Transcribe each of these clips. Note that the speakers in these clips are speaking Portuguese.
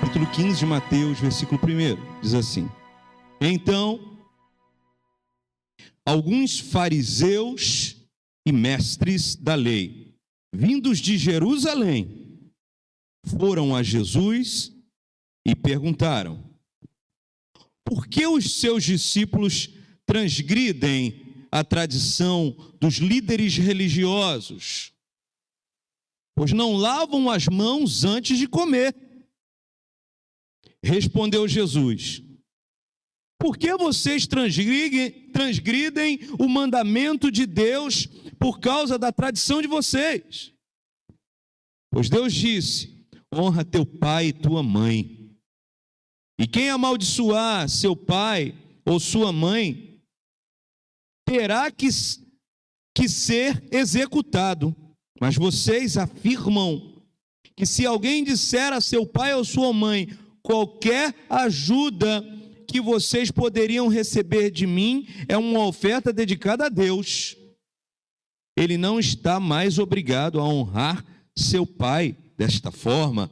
capítulo 15 de Mateus, versículo 1, diz assim: Então, alguns fariseus e mestres da lei, vindos de Jerusalém, foram a Jesus e perguntaram: por que os seus discípulos transgridem a tradição dos líderes religiosos, pois não lavam as mãos antes de comer? Respondeu Jesus: por que vocês transgridem o mandamento de Deus por causa da tradição de vocês? Pois Deus disse: honra teu pai e tua mãe. E quem amaldiçoar seu pai ou sua mãe, terá que ser executado. Mas vocês afirmam que se alguém disser a seu pai ou sua mãe: qualquer ajuda que vocês poderiam receber de mim é uma oferta dedicada a Deus, ele não está mais obrigado a honrar seu pai desta forma.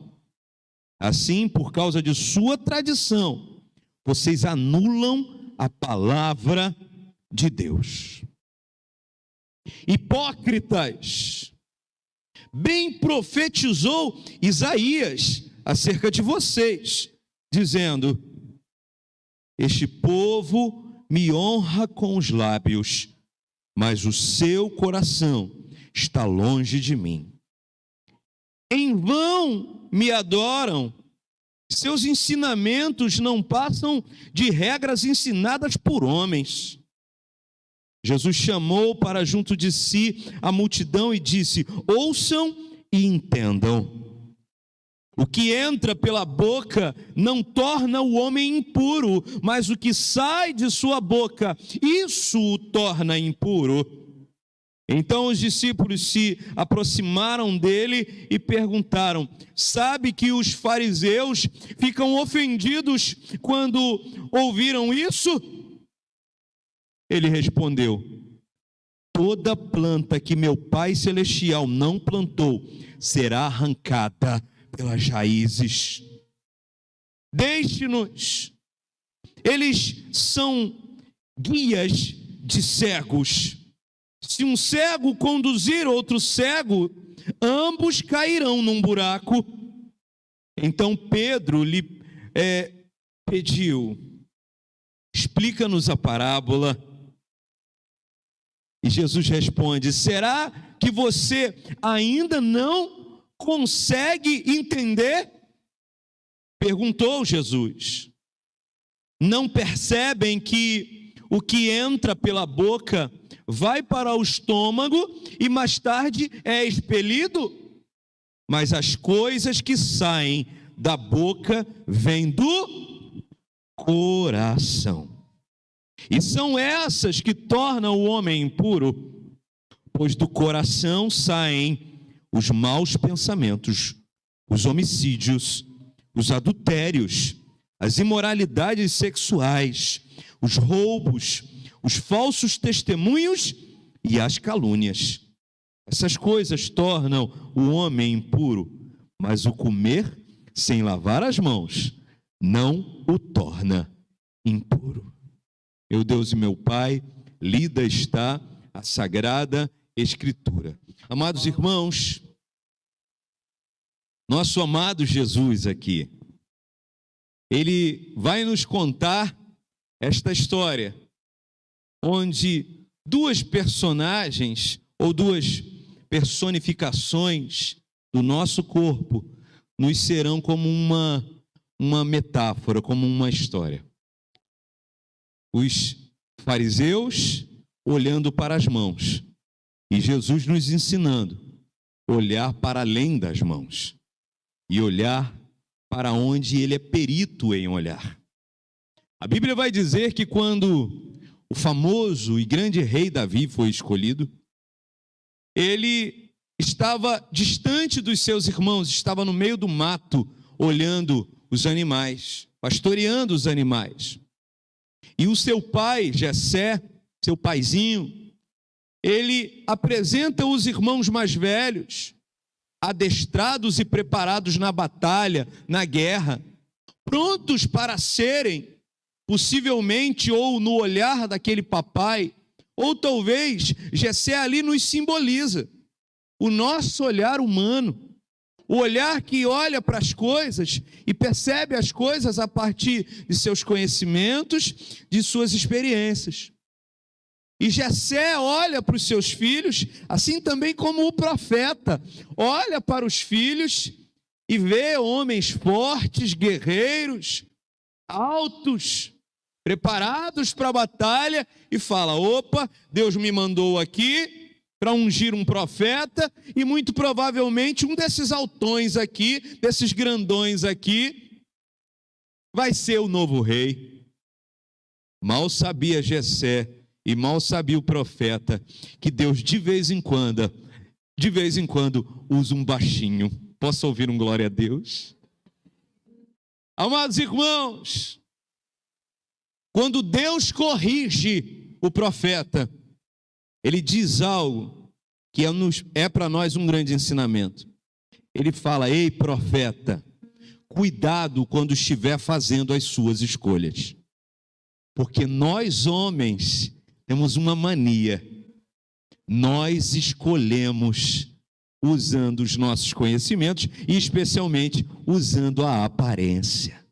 Assim, por causa de sua tradição, vocês anulam a palavra de Deus. Hipócritas, bem profetizou Isaías acerca de vocês, dizendo: este povo me honra com os lábios, mas o seu coração está longe de mim. Em vão me adoram, seus ensinamentos não passam de regras ensinadas por homens. Jesus chamou para junto de si a multidão e disse: ouçam e entendam. O que entra pela boca não torna o homem impuro, mas o que sai de sua boca, isso o torna impuro. Então os discípulos se aproximaram dele e perguntaram: sabe que os fariseus ficam ofendidos quando ouviram isso? Ele respondeu: toda planta que meu Pai Celestial não plantou será arrancada pelas raízes. Deixe-nos, eles são guias de cegos. Se um cego conduzir outro cego, ambos cairão num buraco. Então Pedro lhe pediu: explica-nos a parábola. E Jesus responde: será que você ainda não consegue entender? Perguntou Jesus: não percebem que o que entra pela boca vai para o estômago e mais tarde é expelido? Mas as coisas que saem da boca vêm do coração, e são essas que tornam o homem impuro, pois do coração saem os maus pensamentos, os homicídios, os adultérios, as imoralidades sexuais, os roubos, os falsos testemunhos e as calúnias. Essas coisas tornam o homem impuro, mas o comer sem lavar as mãos não o torna impuro. Meu Deus e meu Pai, lida está a Sagrada Escritura. Amados irmãos, nosso amado Jesus aqui, ele vai nos contar esta história, onde duas personagens ou duas personificações do nosso corpo nos serão como uma metáfora, como uma história. Os fariseus olhando para as mãos e Jesus nos ensinando a olhar para além das mãos e olhar para onde ele é perito em olhar. A Bíblia vai dizer que quando o famoso e grande rei Davi foi escolhido, ele estava distante dos seus irmãos, estava no meio do mato, olhando os animais, pastoreando os animais. E o seu pai, Jessé, seu paizinho, ele apresenta os irmãos mais velhos, adestrados e preparados na batalha, na guerra, prontos para serem, possivelmente, ou no olhar daquele papai, ou talvez Jessé ali nos simboliza o nosso olhar humano, o olhar que olha para as coisas e percebe as coisas a partir de seus conhecimentos, de suas experiências. E Jessé olha para os seus filhos, assim também como o profeta olha para os filhos e vê homens fortes, guerreiros, altos, preparados para a batalha, e fala: opa, Deus me mandou aqui para ungir um profeta, e muito provavelmente um desses altões aqui, desses grandões aqui, vai ser o novo rei. Mal sabia Jessé e mal sabia o profeta que Deus de vez em quando usa um baixinho. Posso ouvir um glória a Deus? Amados irmãos, quando Deus corrige o profeta, ele diz algo que é para nós um grande ensinamento. Ele fala: ei, profeta, cuidado quando estiver fazendo as suas escolhas. Porque nós, homens, temos uma mania. Nós escolhemos usando os nossos conhecimentos e especialmente usando a aparência.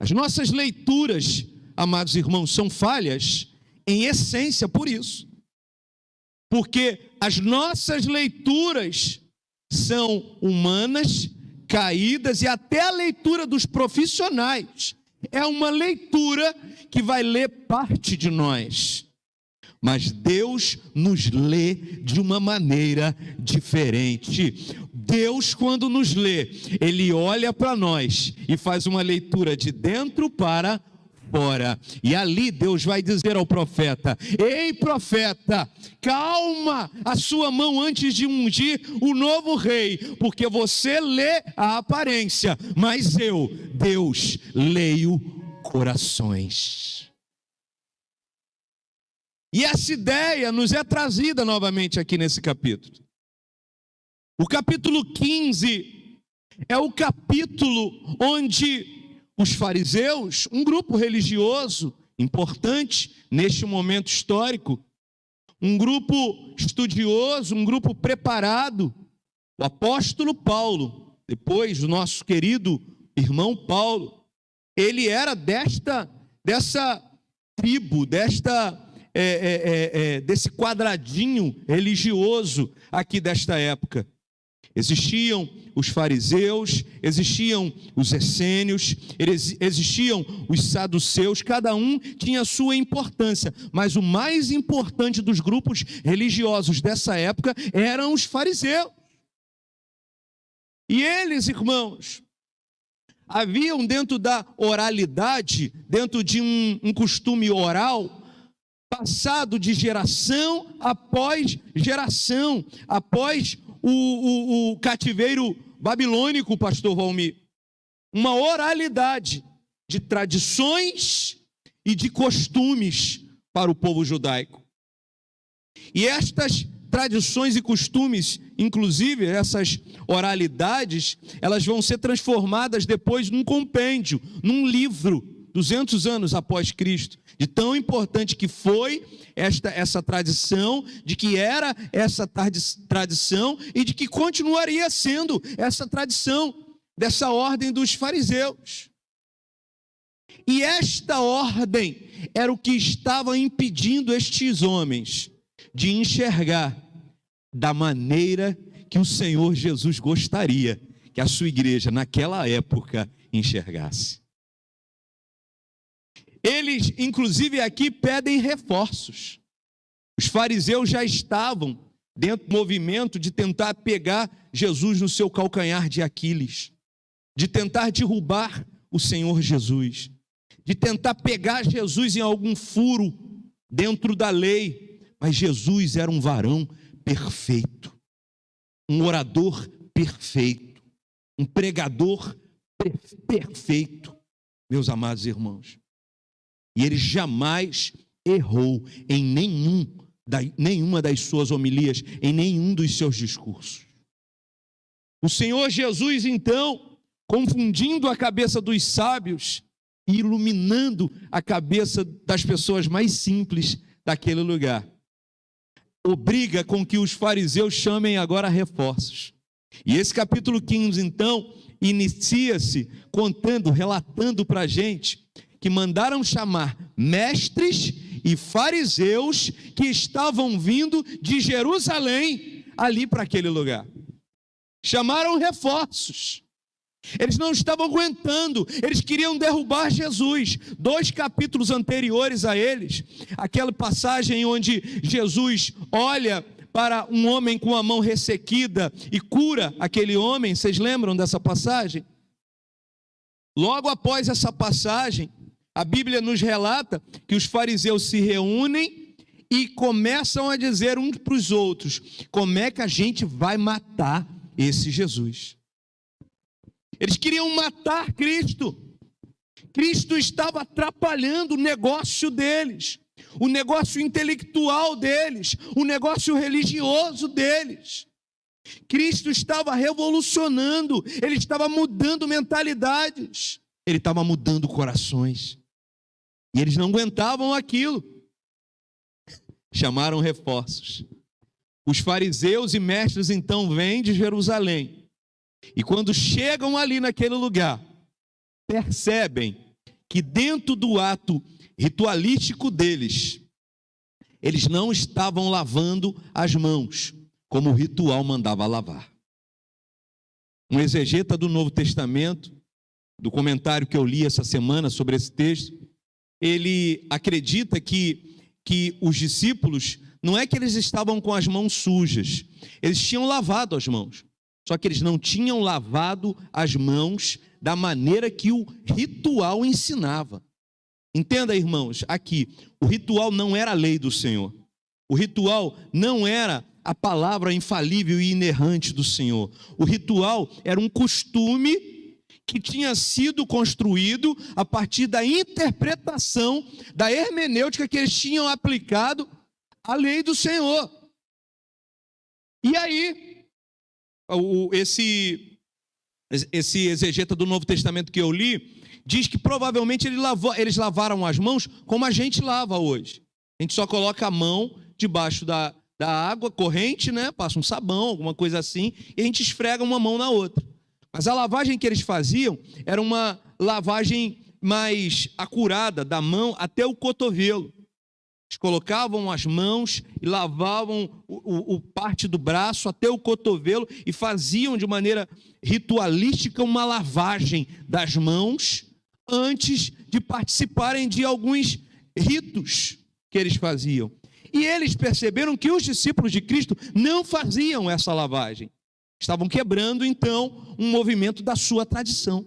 As nossas leituras, amados irmãos, são falhas em essência por isso. Porque as nossas leituras são humanas, caídas, e até a leitura dos profissionais é uma leitura que vai ler parte de nós. Mas Deus nos lê de uma maneira diferente. Deus, quando nos lê, Ele olha para nós e faz uma leitura de dentro para fora. E ali Deus vai dizer ao profeta: ei, profeta, calma a sua mão antes de ungir o novo rei, porque você lê a aparência, mas eu, Deus, leio corações. E essa ideia nos é trazida novamente aqui nesse capítulo. O capítulo 15 é o capítulo onde os fariseus, um grupo religioso importante neste momento histórico, um grupo estudioso, um grupo preparado, o apóstolo Paulo, depois o nosso querido irmão Paulo, ele era dessa tribo, desse quadradinho religioso aqui desta época. Existiam os fariseus, existiam os essênios, existiam os saduceus, cada um tinha a sua importância, mas o mais importante dos grupos religiosos dessa época eram os fariseus. E eles, irmãos, haviam dentro da oralidade, dentro de um costume oral, passado de geração após geração, após o cativeiro babilônico, pastor Valmir, uma oralidade de tradições e de costumes para o povo judaico. E estas tradições e costumes, inclusive essas oralidades, elas vão ser transformadas depois num compêndio, num livro, 200 anos após Cristo, de tão importante que foi essa tradição, de que era essa tradição e de que continuaria sendo essa tradição dessa ordem dos fariseus. E esta ordem era o que estava impedindo estes homens de enxergar da maneira que o Senhor Jesus gostaria que a sua igreja naquela época enxergasse. Eles, inclusive, aqui pedem reforços. Os fariseus já estavam dentro do movimento de tentar pegar Jesus no seu calcanhar de Aquiles, de tentar derrubar o Senhor Jesus, de tentar pegar Jesus em algum furo dentro da lei. Mas Jesus era um varão perfeito, um orador perfeito, um pregador perfeito, meus amados irmãos. E ele jamais errou em nenhuma das suas homilias, em nenhum dos seus discursos. O Senhor Jesus, então, confundindo a cabeça dos sábios e iluminando a cabeça das pessoas mais simples daquele lugar. Obriga com que os fariseus chamem agora reforços. E esse capítulo 15, então, inicia-se relatando para a gente que mandaram chamar mestres e fariseus que estavam vindo de Jerusalém ali para aquele lugar. Chamaram reforços. Eles não estavam aguentando, eles queriam derrubar Jesus. 2 capítulos anteriores a eles, aquela passagem onde Jesus olha para um homem com a mão ressequida e cura aquele homem, vocês lembram dessa passagem? Logo após essa passagem, a Bíblia nos relata que os fariseus se reúnem e começam a dizer uns para os outros: como é que a gente vai matar esse Jesus? Eles queriam matar Cristo. Cristo estava atrapalhando o negócio deles, o negócio intelectual deles, o negócio religioso deles. Cristo estava revolucionando, ele estava mudando mentalidades, ele estava mudando corações. E eles não aguentavam aquilo. Chamaram reforços. Os fariseus e mestres então vêm de Jerusalém. E quando chegam ali naquele lugar, percebem que dentro do ato ritualístico deles, eles não estavam lavando as mãos, como o ritual mandava lavar. Um exegeta do Novo Testamento, do comentário que eu li essa semana sobre esse texto, ele acredita que os discípulos, não é que eles estavam com as mãos sujas, eles tinham lavado as mãos. Só que eles não tinham lavado as mãos da maneira que o ritual ensinava. Entenda, irmãos, aqui, o ritual não era a lei do Senhor. O ritual não era a palavra infalível e inerrante do Senhor. O ritual era um costume que tinha sido construído a partir da interpretação, da hermenêutica que eles tinham aplicado à lei do Senhor. E aí, esse exegeta do Novo Testamento que eu li, diz que provavelmente eles lavaram as mãos como a gente lava hoje. A gente só coloca a mão debaixo da água corrente, né? Passa um sabão, alguma coisa assim, e a gente esfrega uma mão na outra. Mas a lavagem que eles faziam era uma lavagem mais acurada, da mão até o cotovelo. Eles colocavam as mãos e lavavam o parte do braço até o cotovelo e faziam de maneira ritualística uma lavagem das mãos antes de participarem de alguns ritos que eles faziam. E eles perceberam que os discípulos de Cristo não faziam essa lavagem. Estavam quebrando, então, um movimento da sua tradição.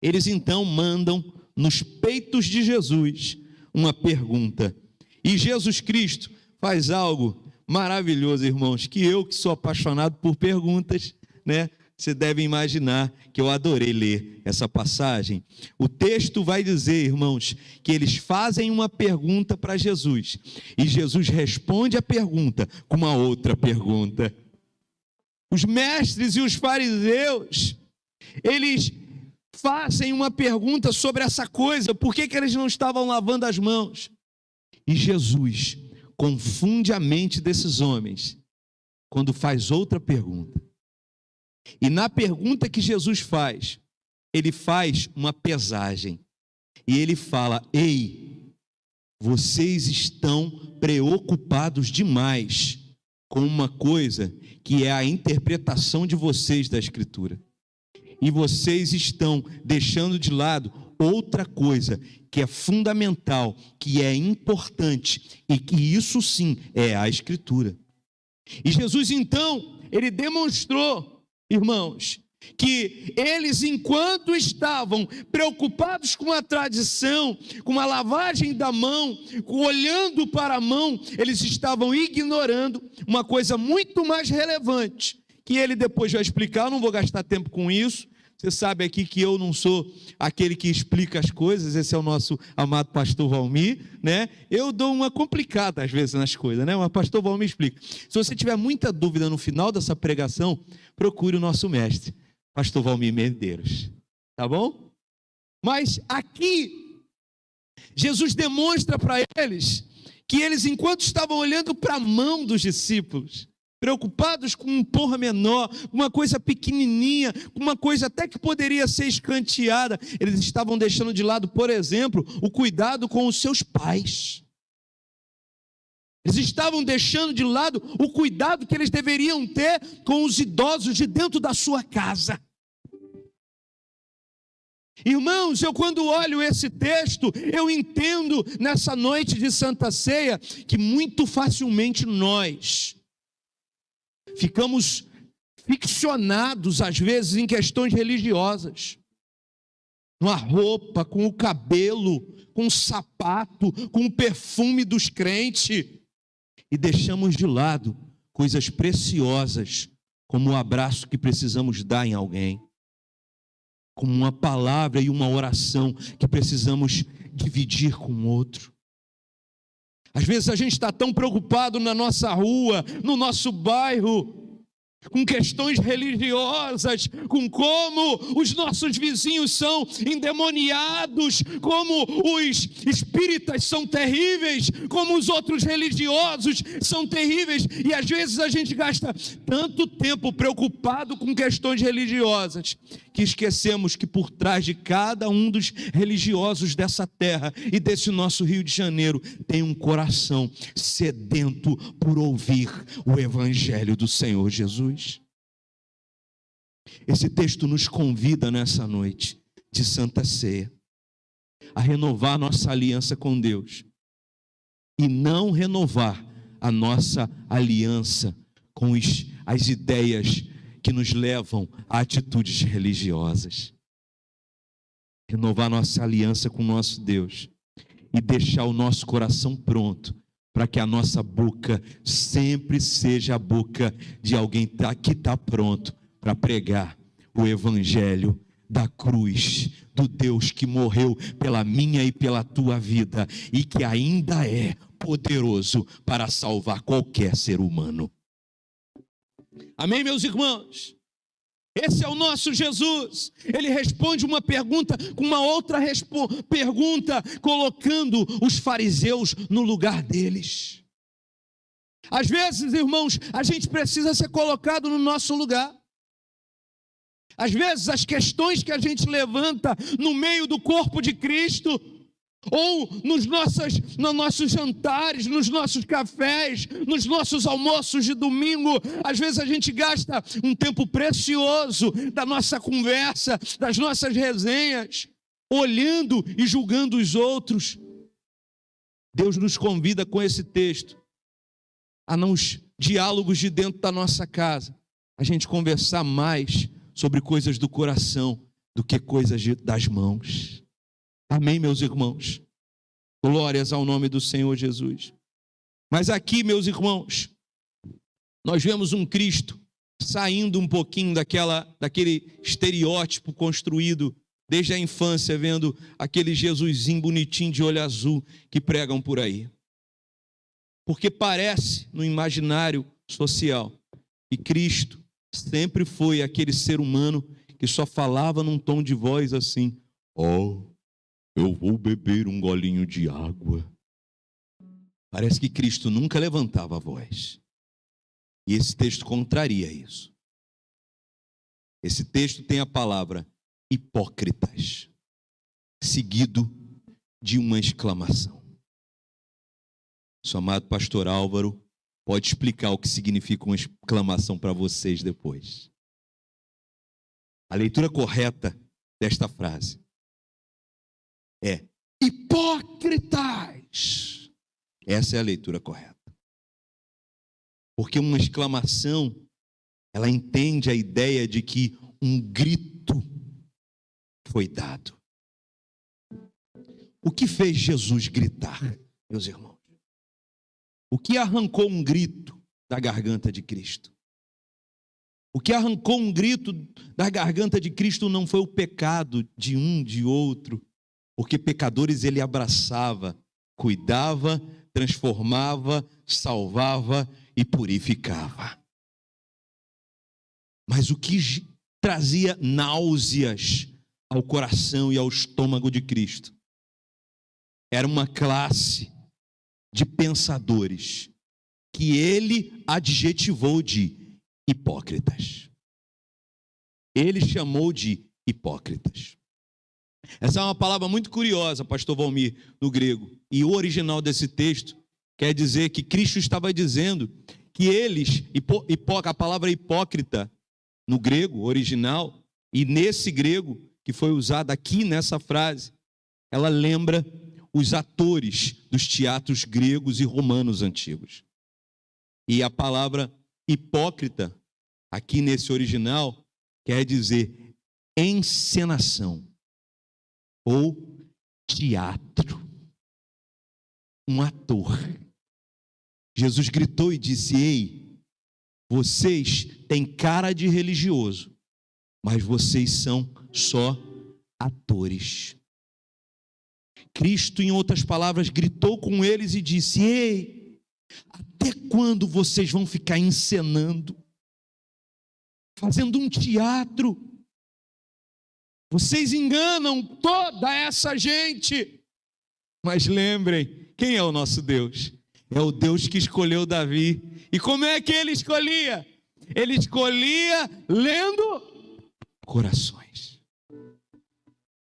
Eles, então, mandam nos peitos de Jesus uma pergunta. E Jesus Cristo faz algo maravilhoso, irmãos, que eu que sou apaixonado por perguntas, né? Você deve imaginar que eu adorei ler essa passagem. O texto vai dizer, irmãos, que eles fazem uma pergunta para Jesus. E Jesus responde a pergunta com uma outra pergunta. Os mestres e os fariseus, eles fazem uma pergunta sobre essa coisa, por que eles não estavam lavando as mãos? E Jesus confunde a mente desses homens quando faz outra pergunta. E na pergunta que Jesus faz, ele faz uma pesagem. E ele fala: ei, vocês estão preocupados demais com uma coisa que é a interpretação de vocês da Escritura. E vocês estão deixando de lado outra coisa que é fundamental, que é importante, e que isso sim é a Escritura. E Jesus então, ele demonstrou, irmãos, que eles, enquanto estavam preocupados com a tradição, com a lavagem da mão, olhando para a mão, eles estavam ignorando uma coisa muito mais relevante, que ele depois vai explicar. Eu não vou gastar tempo com isso. Você sabe aqui que eu não sou aquele que explica as coisas, esse é o nosso amado pastor Valmir, né? Eu dou uma complicada às vezes nas coisas, né? Mas o pastor Valmir explica. Se você tiver muita dúvida no final dessa pregação, procure o nosso mestre, Pastor Valmir Medeiros, tá bom? Mas aqui, Jesus demonstra para eles que eles, enquanto estavam olhando para a mão dos discípulos, preocupados com um pormenor, uma coisa pequenininha, uma coisa até que poderia ser escanteada, eles estavam deixando de lado, por exemplo, o cuidado com os seus pais. Eles estavam deixando de lado o cuidado que eles deveriam ter com os idosos de dentro da sua casa. Irmãos, eu quando olho esse texto, eu entendo nessa noite de Santa Ceia que muito facilmente nós ficamos ficcionados às vezes em questões religiosas. Com a roupa, com o cabelo, com o sapato, com o perfume dos crentes. E deixamos de lado coisas preciosas, como o abraço que precisamos dar em alguém, como uma palavra e uma oração que precisamos dividir com o outro. Às vezes a gente está tão preocupado na nossa rua, no nosso bairro, com questões religiosas, com como os nossos vizinhos são endemoniados, como os espíritas são terríveis, como os outros religiosos são terríveis, e às vezes a gente gasta tanto tempo preocupado com questões religiosas, que esquecemos que por trás de cada um dos religiosos dessa terra e desse nosso Rio de Janeiro, tem um coração sedento por ouvir o Evangelho do Senhor Jesus. Esse texto nos convida nessa noite de Santa Ceia a renovar nossa aliança com Deus e não renovar a nossa aliança com as ideias que nos levam a atitudes religiosas. Renovar nossa aliança com o nosso Deus e deixar o nosso coração pronto para que a nossa boca sempre seja a boca de alguém que está pronto para pregar o Evangelho da cruz, do Deus que morreu pela minha e pela tua vida e que ainda é poderoso para salvar qualquer ser humano. Amém, meus irmãos? Esse é o nosso Jesus. Ele responde uma pergunta com uma outra pergunta, colocando os fariseus no lugar deles. Às vezes, irmãos, a gente precisa ser colocado no nosso lugar. Às vezes, as questões que a gente levanta no meio do corpo de Cristo, ou nos nossos jantares, nos nossos cafés, nos nossos almoços de domingo, às vezes a gente gasta um tempo precioso da nossa conversa, das nossas resenhas, olhando e julgando os outros. Deus nos convida com esse texto a nos diálogos de dentro da nossa casa, a gente conversar mais sobre coisas do coração do que coisas das mãos. Amém, meus irmãos? Glórias ao nome do Senhor Jesus. Mas aqui, meus irmãos, nós vemos um Cristo saindo um pouquinho daquele estereótipo construído desde a infância, vendo aquele Jesusinho bonitinho de olho azul que pregam por aí. Porque parece, no imaginário social, que Cristo sempre foi aquele ser humano que só falava num tom de voz assim: oh, eu vou beber um golinho de água. Parece que Cristo nunca levantava a voz. E esse texto contraria isso. Esse texto tem a palavra hipócritas, seguido de uma exclamação. Nosso amado pastor Álvaro pode explicar o que significa uma exclamação para vocês depois. A leitura correta desta frase é hipócritas. Essa é a leitura correta. Porque uma exclamação, ela entende a ideia de que um grito foi dado. O que fez Jesus gritar, meus irmãos? O que arrancou um grito da garganta de Cristo? O que arrancou um grito da garganta de Cristo não foi o pecado de um, de outro, porque pecadores ele abraçava, cuidava, transformava, salvava e purificava. Mas o que trazia náuseas ao coração e ao estômago de Cristo. Era uma classe de pensadores que ele adjetivou de hipócritas. Ele chamou de hipócritas. Essa é uma palavra muito curiosa, pastor Valmir, no grego. E o original desse texto quer dizer que Cristo estava dizendo que eles, a palavra hipócrita no grego original, e nesse grego que foi usado aqui nessa frase, ela lembra os atores dos teatros gregos e romanos antigos. E a palavra hipócrita, aqui nesse original, quer dizer encenação ou teatro. Um ator. Jesus gritou e disse: ei, vocês têm cara de religioso, mas vocês são só atores. Cristo, em outras palavras, gritou com eles e disse: ei, até quando vocês vão ficar encenando, fazendo um teatro? Vocês enganam toda essa gente. Mas lembrem, quem é o nosso Deus? É o Deus que escolheu Davi. E como é que ele escolhia? Ele escolhia lendo corações.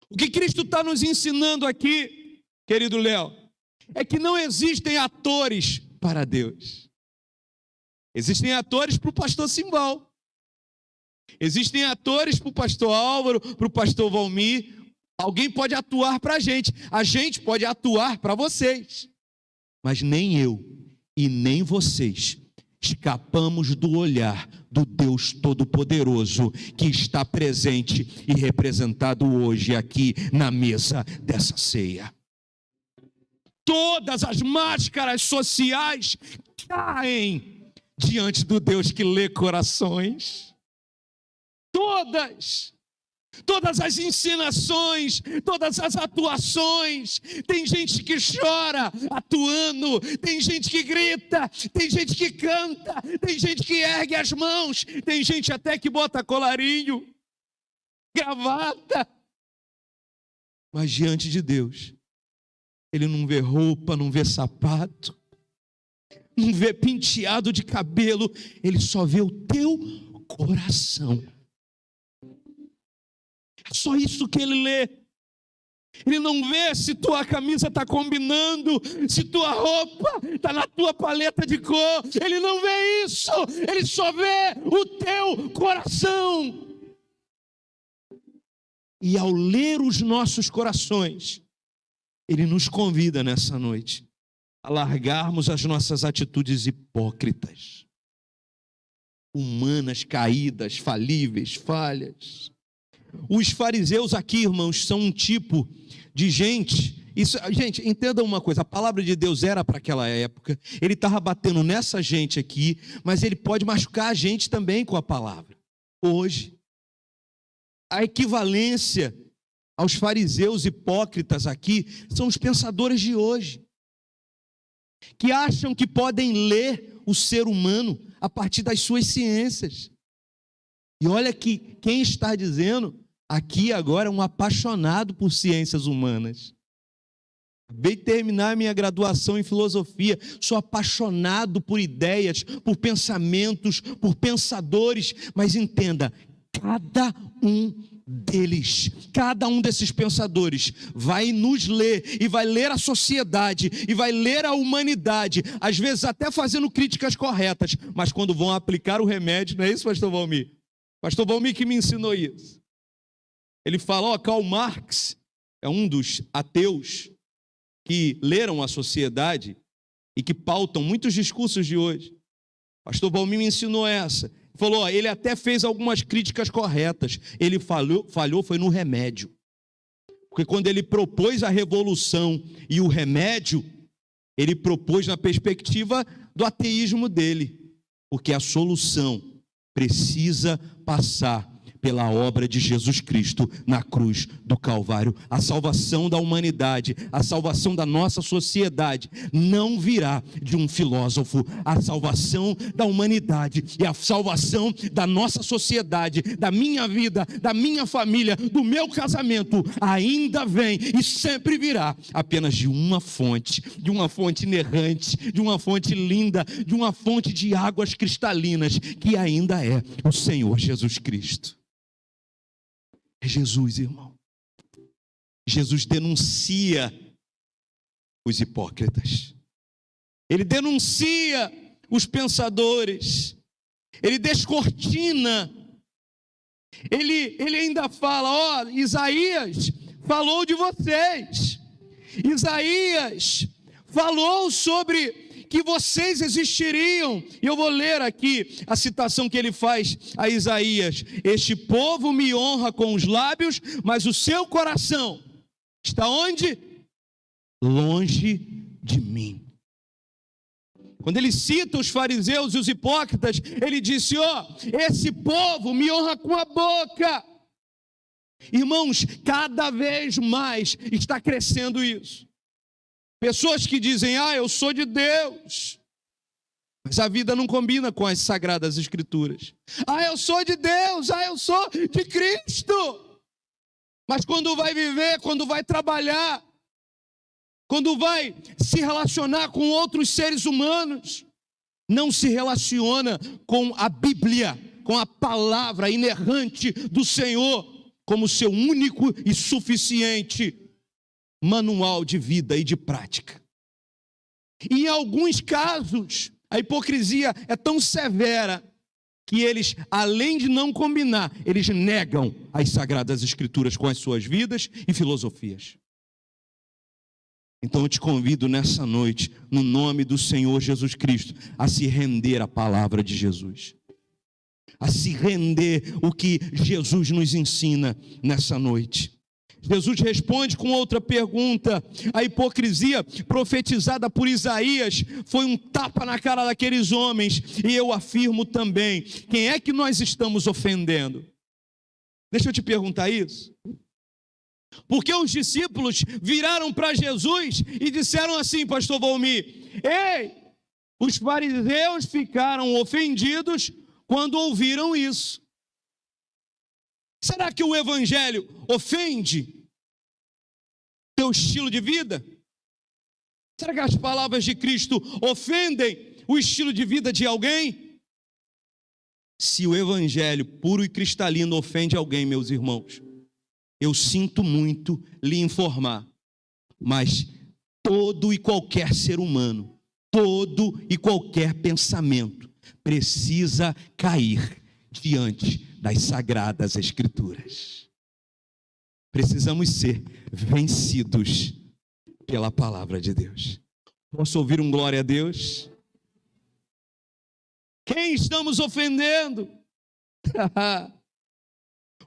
O que Cristo está nos ensinando aqui, querido Léo, é que não existem atores para Deus. Existem atores para o pastor Simbal. Existem atores para o pastor Álvaro, para o pastor Valmir. Alguém pode atuar para a gente pode atuar para vocês. Mas nem eu e nem vocês escapamos do olhar do Deus Todo-Poderoso que está presente e representado hoje aqui na mesa dessa ceia. Todas as máscaras sociais caem diante do Deus que lê corações. Todas as encenações, todas as atuações. Tem gente que chora atuando, tem gente que grita, tem gente que canta, tem gente que ergue as mãos, tem gente até que bota colarinho, gravata. Mas diante de Deus, ele não vê roupa, não vê sapato, não vê penteado de cabelo, ele só vê o teu coração. É só isso que ele lê. Ele não vê se tua camisa está combinando, se tua roupa está na tua paleta de cor. Ele não vê isso. Ele só vê o teu coração. E ao ler os nossos corações, ele nos convida nessa noite a largarmos as nossas atitudes hipócritas, humanas, caídas, falíveis, falhas. Os fariseus aqui, irmãos, são um tipo de gente. Gente, entendam uma coisa: a palavra de Deus era para aquela época. Ele estava batendo nessa gente aqui, mas ele pode machucar a gente também com a palavra. Hoje, a equivalência aos fariseus hipócritas aqui são os pensadores de hoje, que acham que podem ler o ser humano a partir das suas ciências. E olha que quem está dizendo aqui agora é um apaixonado por ciências humanas. Acabei de terminar minha graduação em filosofia. Sou apaixonado por ideias, por pensamentos, por pensadores. Mas entenda, cada um deles, cada um desses pensadores vai nos ler e vai ler a sociedade e vai ler a humanidade, às vezes até fazendo críticas corretas, mas quando vão aplicar o remédio, não é isso, pastor Valmir? Pastor Valmir que me ensinou isso. Ele fala, Karl Marx é um dos ateus que leram a sociedade e que pautam muitos discursos de hoje. Pastor Valmir me ensinou essa. Falou, ele até fez algumas críticas corretas. Ele falhou foi no remédio. Porque quando ele propôs a revolução e o remédio, ele propôs na perspectiva do ateísmo dele. Porque a solução precisa passar pela obra de Jesus Cristo na cruz do Calvário. A salvação da humanidade, a salvação da nossa sociedade não virá de um filósofo. A salvação da humanidade e a salvação da nossa sociedade, da minha vida, da minha família, do meu casamento, ainda vem e sempre virá apenas de uma fonte inerrante, de uma fonte linda, de uma fonte de águas cristalinas, que ainda é o Senhor Jesus Cristo. É Jesus, irmão. Jesus denuncia os hipócritas. Ele denuncia os pensadores. Ele descortina. Ele ainda fala, Isaías falou de vocês. Isaías falou sobre que vocês existiriam. E eu vou ler aqui a citação que ele faz a Isaías: este povo me honra com os lábios, mas o seu coração está onde? Longe de mim. Quando ele cita os fariseus e os hipócritas, ele disse, esse povo me honra com a boca. Irmãos, cada vez mais está crescendo isso. Pessoas que dizem, eu sou de Deus, mas a vida não combina com as sagradas escrituras. Eu sou de Deus, eu sou de Cristo. Mas quando vai viver, quando vai trabalhar, quando vai se relacionar com outros seres humanos, não se relaciona com a Bíblia, com a palavra inerrante do Senhor, como seu único e suficiente manual de vida e de prática. E em alguns casos, a hipocrisia é tão severa que eles, além de não combinar, eles negam as sagradas escrituras com as suas vidas e filosofias. Então eu te convido nessa noite, no nome do Senhor Jesus Cristo, a se render à palavra de Jesus. A se render o que Jesus nos ensina nessa noite. Jesus responde com outra pergunta. A hipocrisia profetizada por Isaías foi um tapa na cara daqueles homens. E eu afirmo também, quem é que nós estamos ofendendo? Deixa eu te perguntar isso. Porque os discípulos viraram para Jesus e disseram assim, pastor Valmir, os fariseus ficaram ofendidos quando ouviram isso. Será que o evangelho ofende teu estilo de vida? Será que as palavras de Cristo ofendem o estilo de vida de alguém? Se o evangelho puro e cristalino ofende alguém, meus irmãos, eu sinto muito lhe informar, mas todo e qualquer ser humano, todo e qualquer pensamento precisa cair diante das sagradas escrituras. Precisamos ser vencidos pela palavra de Deus. Posso ouvir um glória a Deus? Quem estamos ofendendo?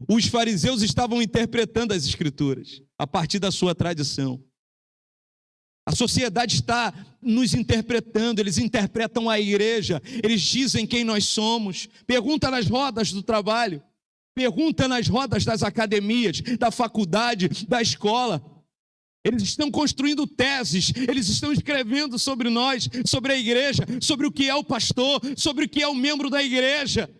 Os fariseus estavam interpretando as escrituras a partir da sua tradição. A sociedade está nos interpretando, eles interpretam a igreja, eles dizem quem nós somos. Pergunta nas rodas do trabalho, pergunta nas rodas das academias, da faculdade, da escola. Eles estão construindo teses, eles estão escrevendo sobre nós, sobre a igreja, sobre o que é o pastor, sobre o que é o membro da igreja.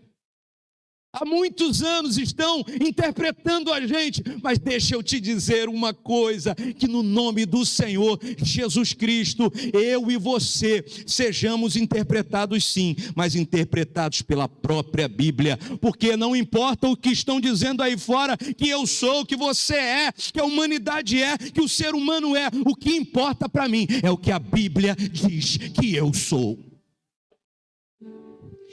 Há muitos anos estão interpretando a gente, mas deixa eu te dizer uma coisa, que no nome do Senhor Jesus Cristo, eu e você sejamos interpretados sim, mas interpretados pela própria Bíblia, porque não importa o que estão dizendo aí fora, que eu sou, que você é, que a humanidade é, que o ser humano é, o que importa para mim é o que a Bíblia diz que eu sou.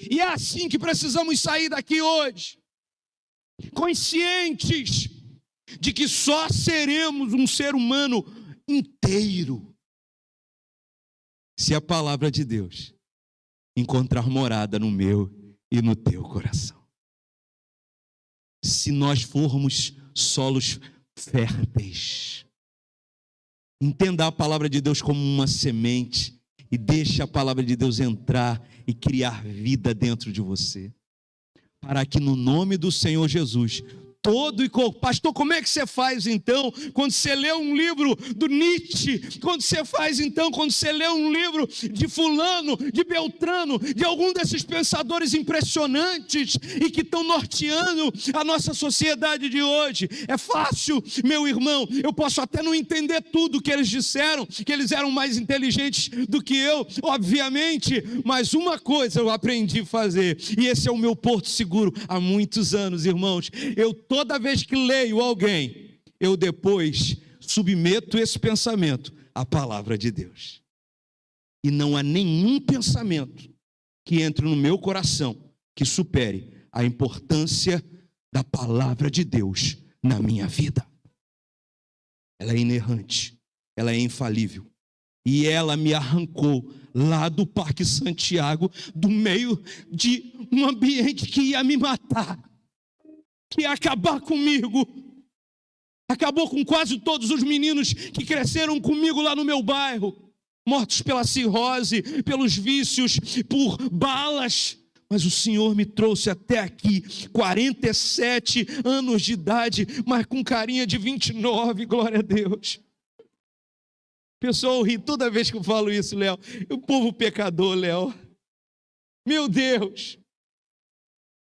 E é assim que precisamos sair daqui hoje, conscientes de que só seremos um ser humano inteiro se a palavra de Deus encontrar morada no meu e no teu coração. Se nós formos solos férteis, entenda a palavra de Deus como uma semente e deixe a palavra de Deus entrar e criar vida dentro de você. para que no nome do Senhor Jesus, pastor, como é que você faz então, quando você lê um livro do Nietzsche, quando você lê um livro de fulano, de Beltrano, de algum desses pensadores impressionantes e que estão norteando a nossa sociedade de hoje? É fácil, meu irmão, eu posso até não entender tudo que eles disseram, que eles eram mais inteligentes do que eu, obviamente, mas uma coisa eu aprendi a fazer, e esse é o meu porto seguro há muitos anos, irmãos. Toda vez que leio alguém, eu depois submeto esse pensamento à palavra de Deus. E não há nenhum pensamento que entre no meu coração que supere a importância da palavra de Deus na minha vida. Ela é inerrante, ela é infalível. E ela me arrancou lá do Parque Santiago, do meio de um ambiente que ia me matar, que ia acabar comigo. Acabou com quase todos os meninos que cresceram comigo lá no meu bairro, mortos pela cirrose, pelos vícios, por balas. Mas o Senhor me trouxe até aqui, 47 anos de idade, mas com carinha de 29, glória a Deus. O pessoal ri toda vez que eu falo isso, Léo. O povo pecador, Léo. Meu Deus.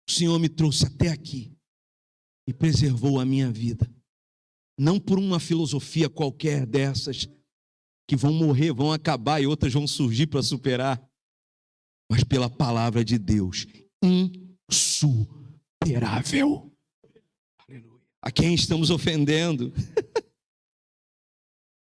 O Senhor me trouxe até aqui e preservou a minha vida. Não por uma filosofia qualquer dessas, que vão morrer, vão acabar e outras vão surgir para superar, mas pela palavra de Deus, insuperável. A quem estamos ofendendo?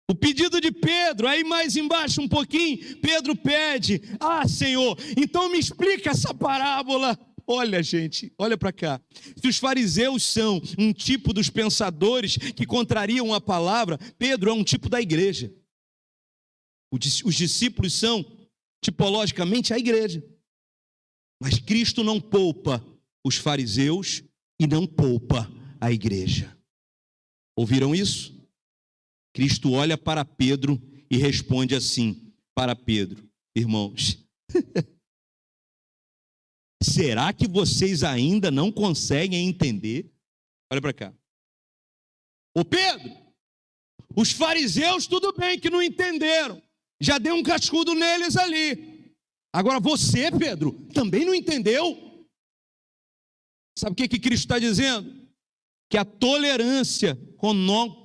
O pedido de Pedro, aí mais embaixo um pouquinho, Pedro pede: Senhor, então me explica essa parábola. Olha, gente, olha para cá. Se os fariseus são um tipo dos pensadores que contrariam a palavra, Pedro é um tipo da igreja. Os discípulos são, tipologicamente, a igreja. Mas Cristo não poupa os fariseus e não poupa a igreja. Ouviram isso? Cristo olha para Pedro e responde assim para Pedro: irmãos, será que vocês ainda não conseguem entender? Olha para cá. Ô Pedro, os fariseus tudo bem que não entenderam, já deu um cascudo neles ali. Agora você, Pedro, também não entendeu? Sabe o que Cristo está dizendo? Que a tolerância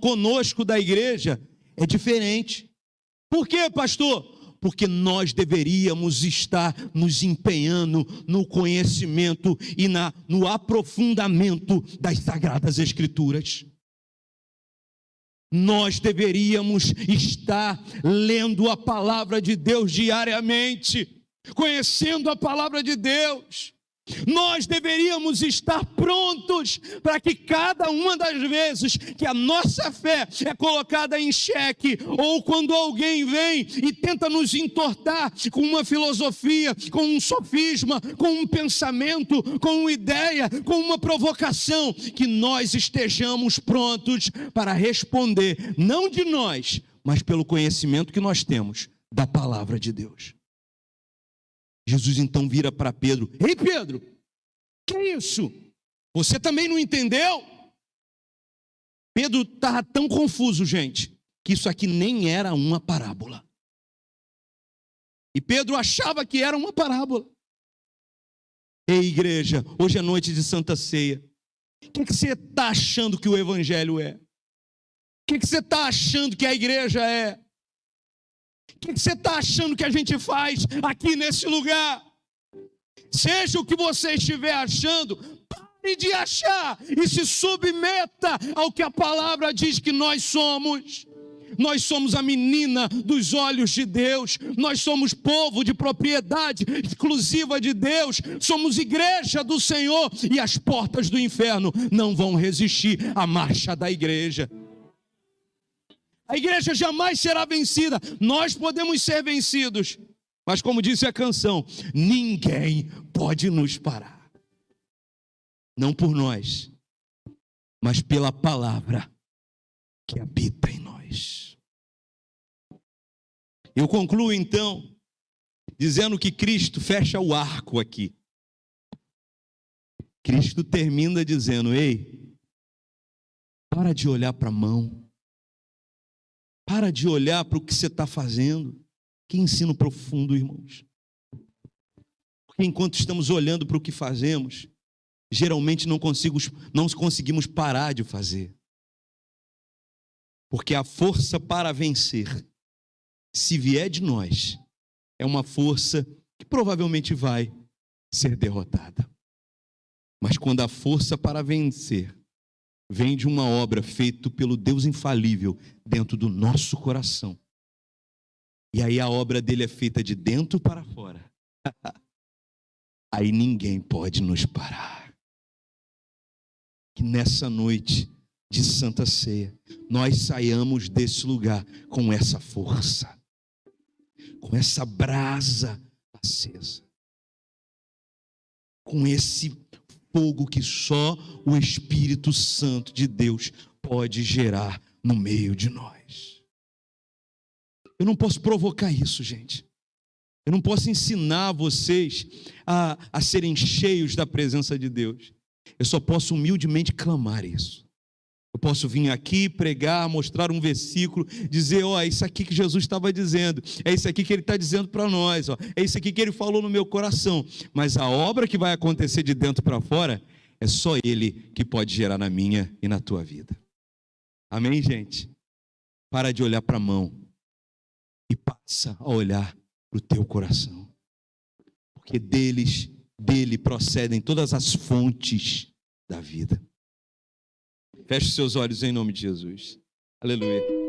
conosco da igreja é diferente. Por quê, pastor? Porque nós deveríamos estar nos empenhando no conhecimento e no aprofundamento das Sagradas Escrituras. Nós deveríamos estar lendo a palavra de Deus diariamente, conhecendo a palavra de Deus. Nós deveríamos estar prontos para que cada uma das vezes que a nossa fé é colocada em xeque, ou quando alguém vem e tenta nos entortar com uma filosofia, com um sofisma, com um pensamento, com uma ideia, com uma provocação, que nós estejamos prontos para responder, não de nós, mas pelo conhecimento que nós temos da palavra de Deus. Jesus então vira para Pedro: ei Pedro, que é isso? Você também não entendeu? Pedro estava tão confuso, gente, que isso aqui nem era uma parábola. E Pedro achava que era uma parábola. Ei igreja, hoje é noite de Santa Ceia. O que você está achando que o Evangelho é? O que você está achando que a igreja é? O que você está achando que a gente faz aqui nesse lugar? Seja o que você estiver achando, pare de achar e se submeta ao que a palavra diz que nós somos. Nós somos a menina dos olhos de Deus, nós somos povo de propriedade exclusiva de Deus, somos igreja do Senhor, e as portas do inferno não vão resistir à marcha da igreja. A igreja jamais será vencida. Nós podemos ser vencidos, mas como disse a canção, ninguém pode nos parar. Não por nós, mas pela palavra que habita em nós. Eu concluo então dizendo que Cristo fecha o arco aqui. Cristo termina dizendo: ei, para de olhar para a mão, para de olhar para o que você está fazendo. Que ensino profundo, irmãos. Porque enquanto estamos olhando para o que fazemos, geralmente não conseguimos parar de fazer. Porque a força para vencer, se vier de nós, é uma força que provavelmente vai ser derrotada. Mas quando a força para vencer vem de uma obra feita pelo Deus infalível dentro do nosso coração, e aí a obra dele é feita de dentro para fora, aí ninguém pode nos parar. Que nessa noite de Santa Ceia, nós saiamos desse lugar com essa força, com essa brasa acesa, com esse fogo que só o Espírito Santo de Deus pode gerar no meio de nós. Eu não posso provocar isso, gente. Eu não posso ensinar vocês a serem cheios da presença de Deus. Eu só posso humildemente clamar isso. Eu posso vir aqui, pregar, mostrar um versículo, dizer: ó, é isso aqui que Jesus estava dizendo, é isso aqui que Ele está dizendo para nós, ó, é isso aqui que Ele falou no meu coração. Mas a obra que vai acontecer de dentro para fora, é só Ele que pode gerar na minha e na tua vida. Amém, gente? Para de olhar para a mão e passa a olhar para o teu coração. Porque dele procedem todas as fontes da vida. Feche seus olhos em nome de Jesus. Aleluia.